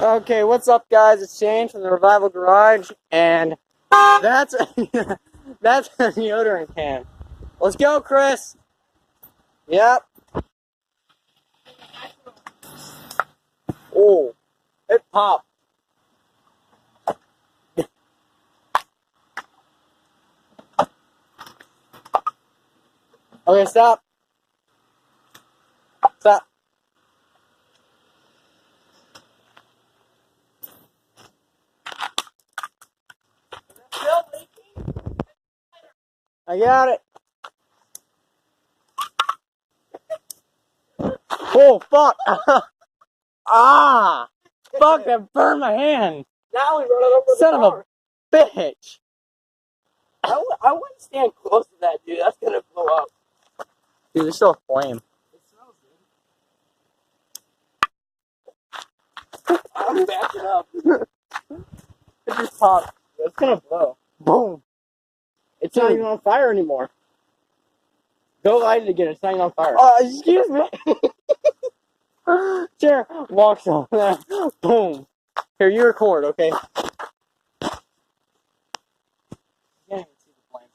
Okay, what's up, guys? It's Shane from the Revival Garage, and that's that's a deodorant can. Let's go, Chris. Yep. Oh, it popped. Okay, stop. Stop. I got it. Oh, fuck. Ah. Fuck, that burned my hand. Now we run it over Son the of car. a bitch. I wouldn't stand close to that, dude. That's gonna blow up. Dude, there's still a flame. It smells good. I'm backing up. It just popped. It's gonna blow. Boom. It's not even on fire anymore. Go light it again. It's not even on fire. Excuse me. Chair walks over there. Boom. Here, you record, okay? You can't even see the flame.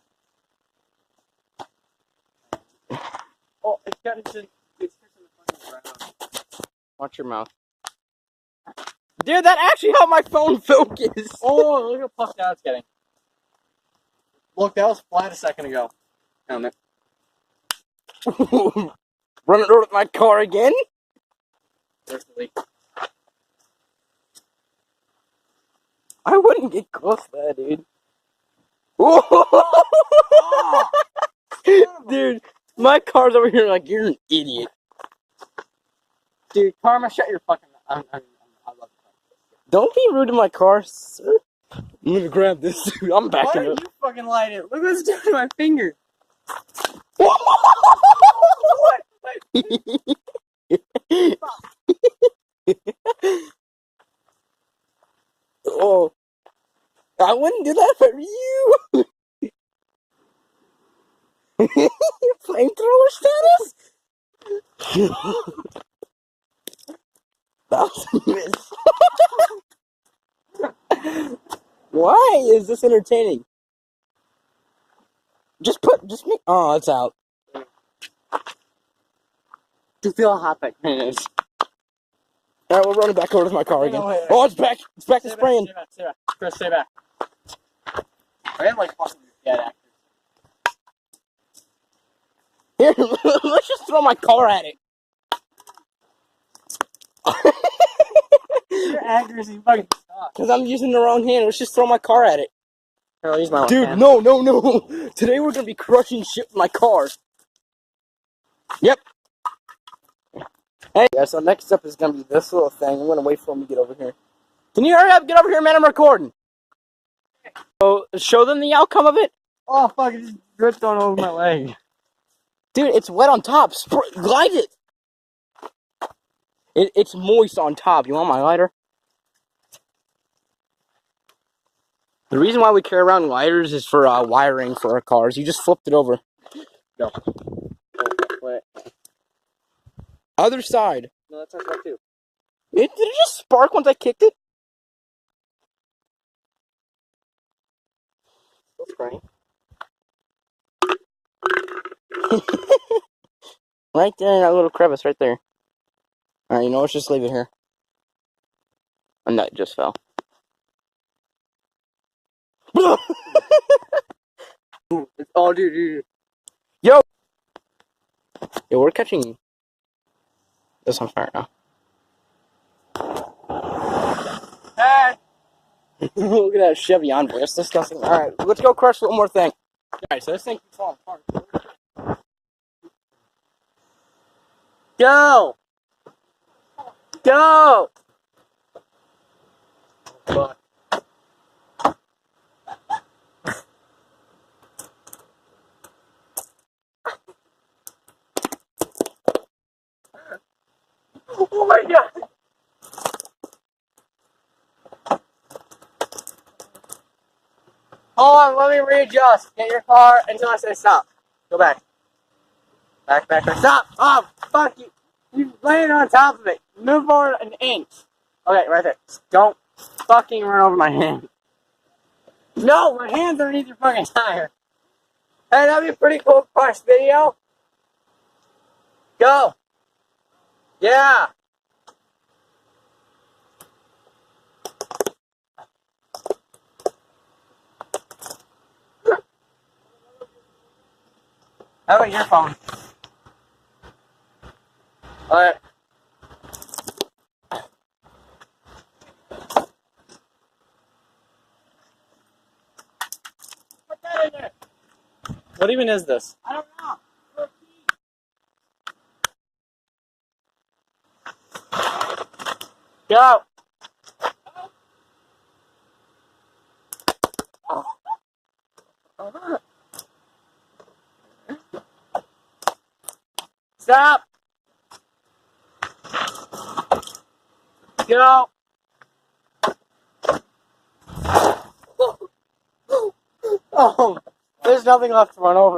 Oh, it's got it's touching the fucking ground. Watch your mouth. Dude, that actually helped my phone focus. Oh, look how puffed out it's getting. Look, that was flat a second ago. Damn it. Running over with my car again? There's the leak. I wouldn't get close to that, dude. Dude, my car's over here like you're an idiot. Dude, Karma, shut your fucking mouth. I love you. Don't be rude to my car, sir. I'm gonna grab this, dude. I'm Why backing don't up. you fucking light it? Look what's doing to my finger. Oh, I wouldn't do that for you. Flamethrower status? That was a miss. Why is this entertaining? Just make. Oh, it's out. Do you feel how hot that can is? All right, we're running back over to my car again. No, wait. Oh, it's back. It's back to Stay spraying. back, stay back. Chris, stay back. I am like fucking dead actors. Here, let's just throw my car at it. Your accuracy fucking sucks. Because I'm using the wrong hand. Let's just throw my car at it. Here, I'll use my left Dude, hand. no. Today we're going to be crushing shit with my car. Yep. Hey, yeah, so next up is going to be this little thing. I'm going to wait for him to get over here. Can you hurry up? Get over here, man. I'm recording. So, show them the outcome of it. Oh, fuck, it just dripped on over my leg. Dude, it's wet on top. Glide it. It's moist on top. You want my lighter? The reason why we carry around lighters is for wiring for our cars. You just flipped it over. No. Wait. Other side. No, that's not too. Did it just spark once I kicked it? Still spraying. Right there in that little crevice right there. Alright, you know, let's just leave it here. And that just fell. Oh, dude. Yo, we're catching this on fire now. Hey! Look at that Chevy Envoy. That's disgusting. Alright, let's go crush one more thing. Alright, so this thing keeps falling apart. Go! Go! Fuck. Oh my god! Hold on, let me readjust. Get your car until I say stop. Go back. Back. Stop! Oh, fuck you! You landed on top of it. Move forward an inch. Okay, right there. Don't fucking run over my hand. No, my hand's underneath your fucking tire. Hey, that'd be a pretty cool crush video. Go. Yeah. How about your phone? Alright. Put that in there. What even is this? I don't know. Go. Oh. Stop. Go. Oh, there's nothing left to run over.